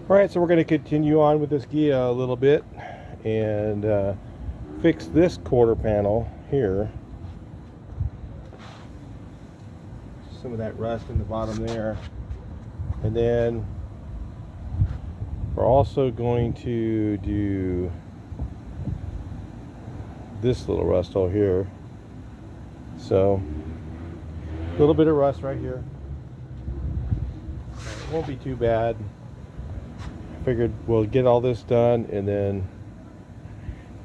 Alright, so we're going to continue on with this Ghia a little bit and fix this quarter panel here. Some of that rust in the bottom there. And then we're also going to do this little rust hole here. So a little bit of rust right here. It won't be too bad. Figured we'll get all this done, and then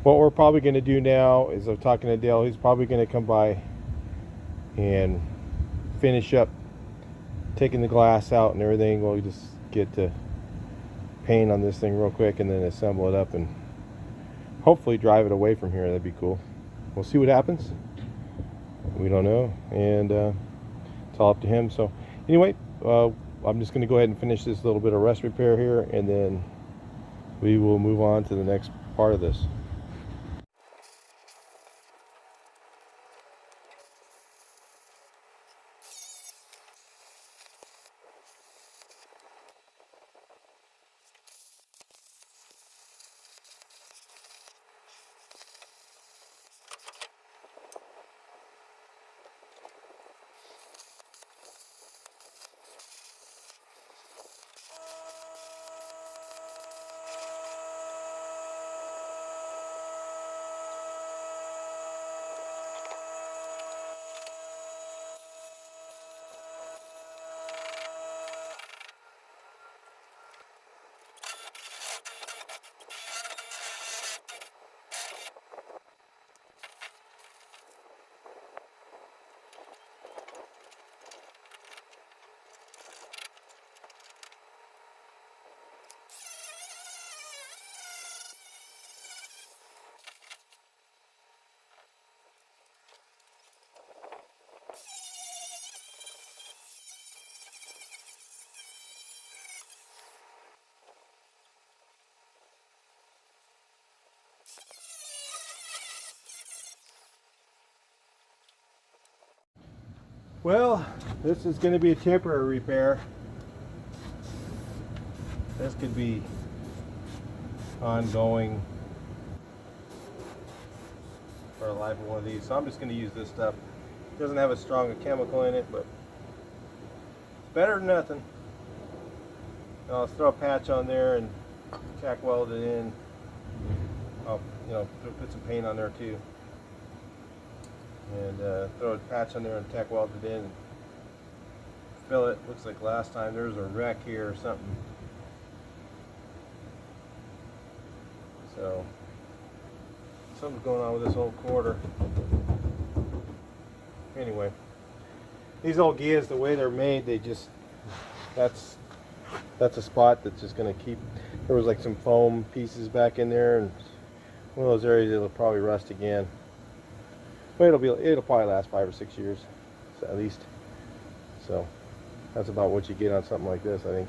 what we're probably going to do now is, I'm talking to Dale, he's probably going to come by and finish up taking the glass out and everything. We'll just get to paint on this thing real quick and then assemble it up and hopefully drive it away from here. That'd be cool. We'll see what happens. We don't know, and it's all up to him. So anyway, I'm just going to go ahead and finish this little bit of rust repair here, and then we will move on to the next part of this. Well, this is going to be a temporary repair. This could be ongoing for the life of one of these. So I'm just going to use this stuff. It doesn't have as strong a chemical in it, but it's better than nothing. I'll throw a patch on there and tack weld it in. I'll, put some paint on there too. And throw a patch on there and tack weld it in and fill it. Looks like last time there was a wreck here or something. So something's going on with this old quarter. Anyway, these old Ghias, the way they're made, they just, that's a spot that's just going to keep. There was like some foam pieces back in there, and one of those areas it'll probably rust again. But it'll probably last 5 or 6 years at least. So that's about what you get on something like this, I think.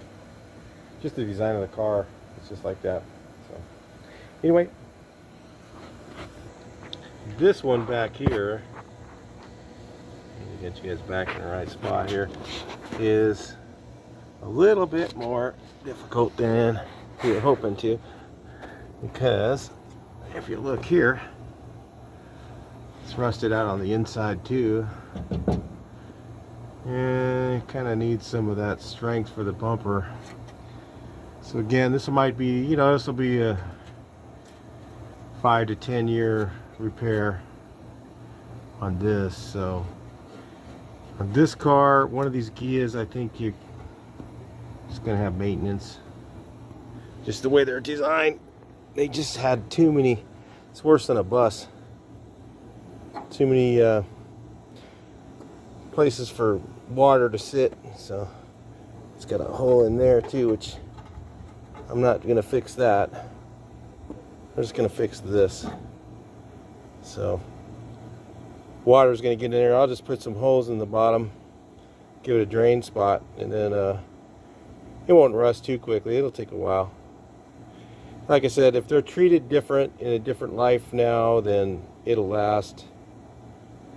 Just the design of the car, it's just like that. So anyway, this one back here, let me get you guys back in the right spot here, is a little bit more difficult than we were hoping to, because if you look here, it's rusted out on the inside too, and it kind of needs some of that strength for the bumper. So again, this might be, this will be a 5 to 10 year repair on this. So on this car, one of these Ghias, I think you're just gonna have maintenance. Just the way they're designed, they just had too many. It's worse than a bus. Too many places for water to sit. So it's got a hole in there too, which I'm not gonna fix that. I'm just gonna fix this. So water's gonna get in there. I'll just put some holes in the bottom, give it a drain spot, and then it won't rust too quickly. It'll take a while. Like I said, if they're treated different in a different life now, then it'll last,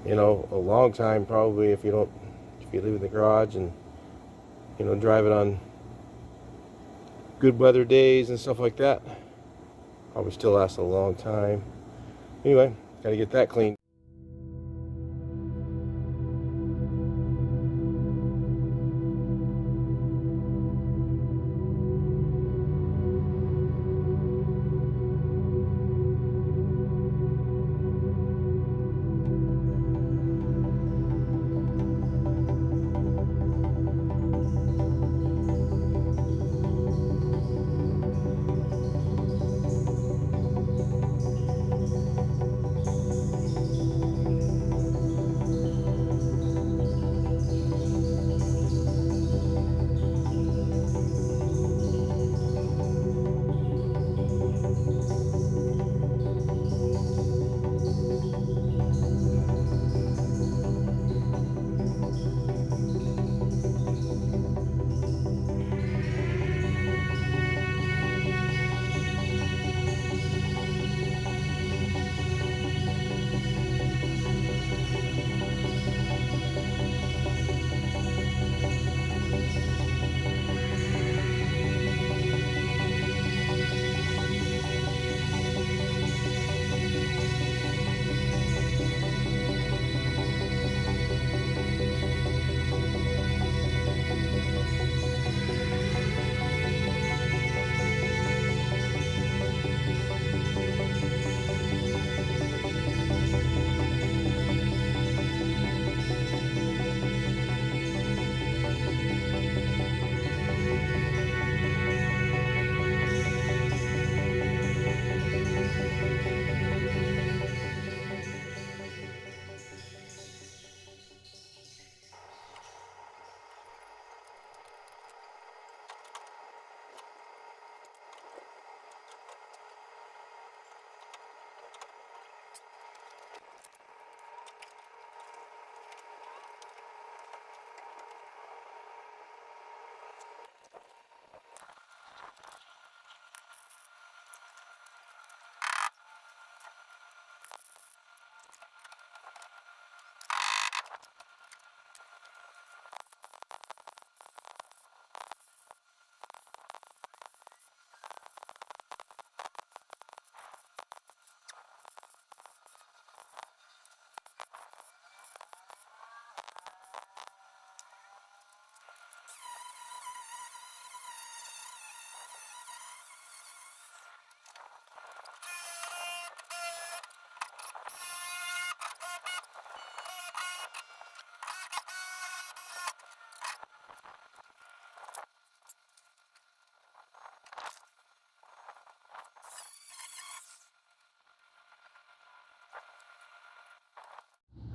a long time probably, if you leave it in the garage and drive it on good weather days and stuff like that. Probably still lasts a long time. Anyway, gotta get that cleaned.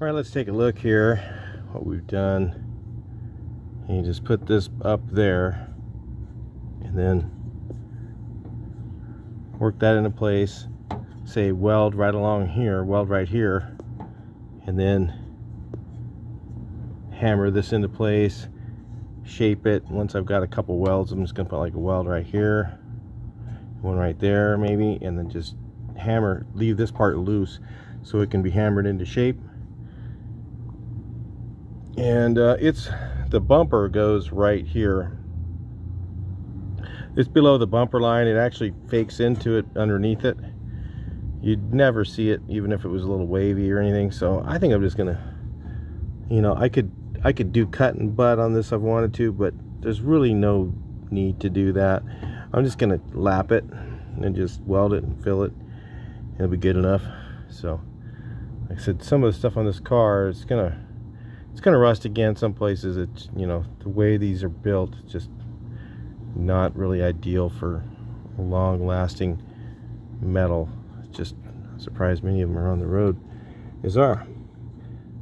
All right, let's take a look here what we've done. And you just put this up there and then work that into place. Say weld right along here, weld right here, and then hammer this into place, shape it. Once I've got a couple welds, I'm just gonna put like a weld right here, one right there maybe, and then just hammer, leave this part loose so it can be hammered into shape. And the bumper goes right here. It's below the bumper line. It actually fakes into it underneath it. You'd never see it even if it was a little wavy or anything. So I think I'm just gonna, you know, I could do cut and butt on this if I wanted to, but there's really no need to do that. I'm just gonna lap it and just weld it and fill it. It'll be good enough. So like I said, some of the stuff on this car, it's gonna rust again. Some places, it's, you know, the way these are built, it's just not really ideal for long-lasting metal. It's just surprised many of them are on the road as are.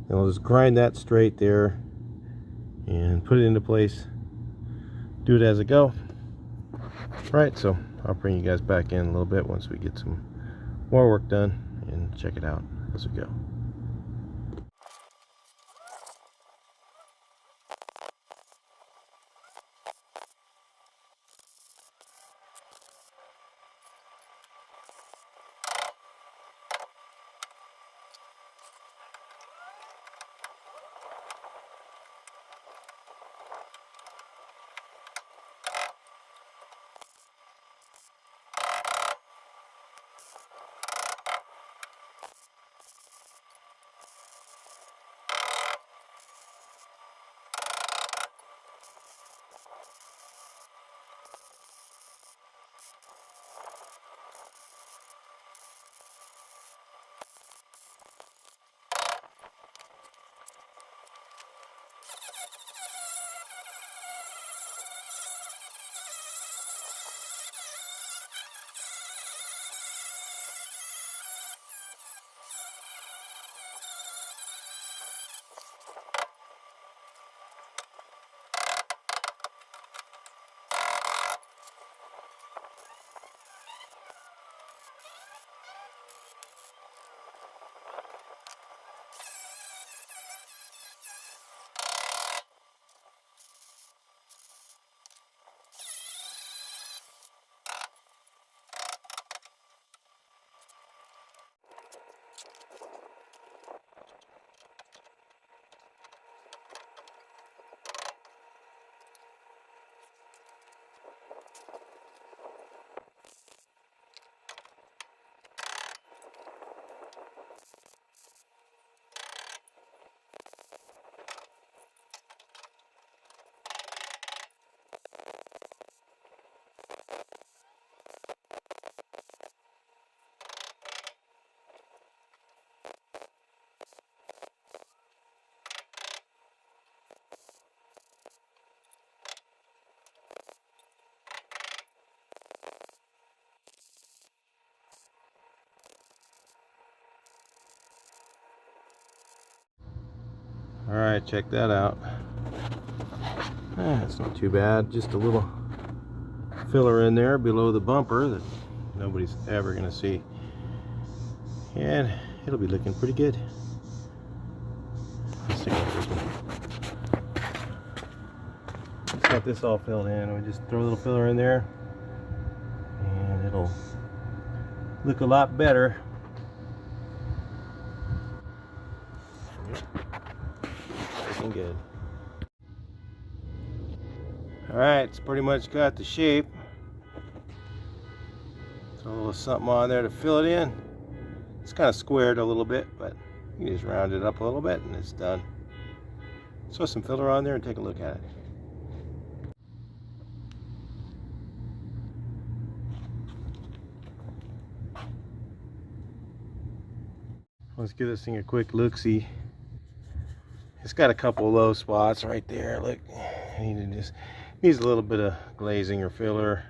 And I'll just grind that straight there and put it into place. Do it as I go. Right, so I'll bring you guys back in a little bit once we get some more work done and check it out as we go. All right, check that out. It's not too bad. Just a little filler in there below the bumper that nobody's ever gonna see, and it'll be looking pretty good. Let's take a look at this one. Let's got this all filled in. We just throw a little filler in there, and it'll look a lot better. Looking good. Alright, it's pretty much got the shape. Throw a little something on there to fill it in. It's kind of squared a little bit, but you just round it up a little bit and it's done. Throw some filler on there and take a look at it. Let's give this thing a quick look-see. It's got a couple low spots right there. Look, needs a little bit of glazing or filler,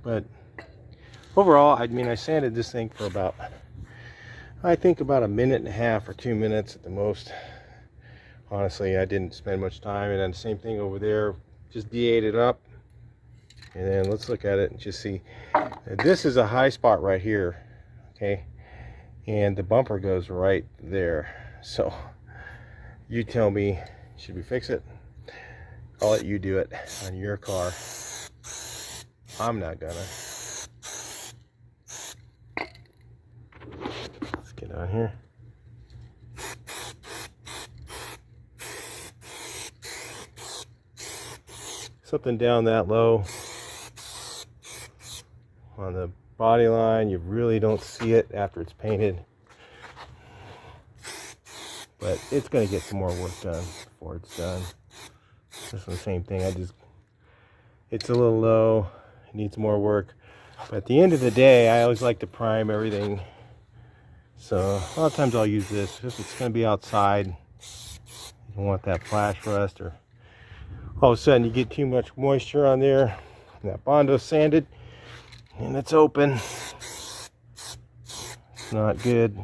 but overall, I mean, I sanded this thing for about, I think about 1.5 minutes or 2 minutes at the most. Honestly, I didn't spend much time. And then the same thing over there, just D8'd it up. And then let's look at it and just see. This is a high spot right here, okay, and the bumper goes right there. So you tell me, should we fix it? I'll let you do it on your car. I'm not gonna. Let's get on here. Something down that low on the body line, you really don't see it after it's painted, but it's going to get some more work done before it's done. This is the same thing. It's a little low, it needs more work, but at the end of the day, I always like to prime everything. So a lot of times I'll use this if it's going to be outside. You don't want that flash rust, or all of a sudden you get too much moisture on there and that Bondo's sanded and it's open. It's not good.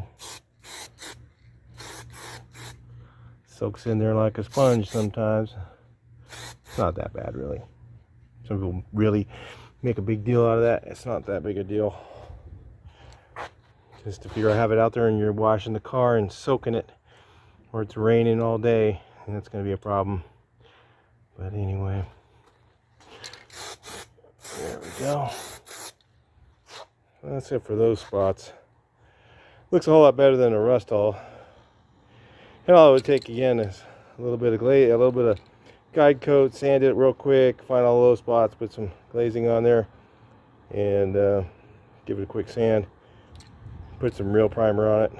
Soaks in there like a sponge sometimes. It's not that bad, really. Some people really make a big deal out of that. It's not that big a deal. Just if you have it out there and you're washing the car and soaking it, or it's raining all day, and that's going to be a problem. But anyway, there we go. That's it for those spots. Looks a whole lot better than a rust hull. And all it would take again is a little bit of glaze, a little bit of guide coat, sand it real quick, find all those spots, put some glazing on there, and give it a quick sand. Put some real primer on it.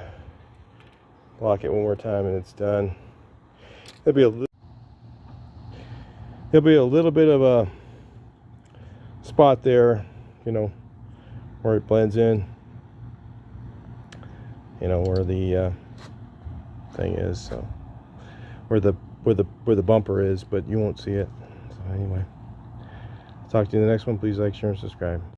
Block it one more time, and it's done. There'll be a little bit of a spot there, you know, where it blends in, you know, where the thing is, so where the bumper is, but you won't see it. So anyway, talk to you in the next one. Please like, share, and subscribe.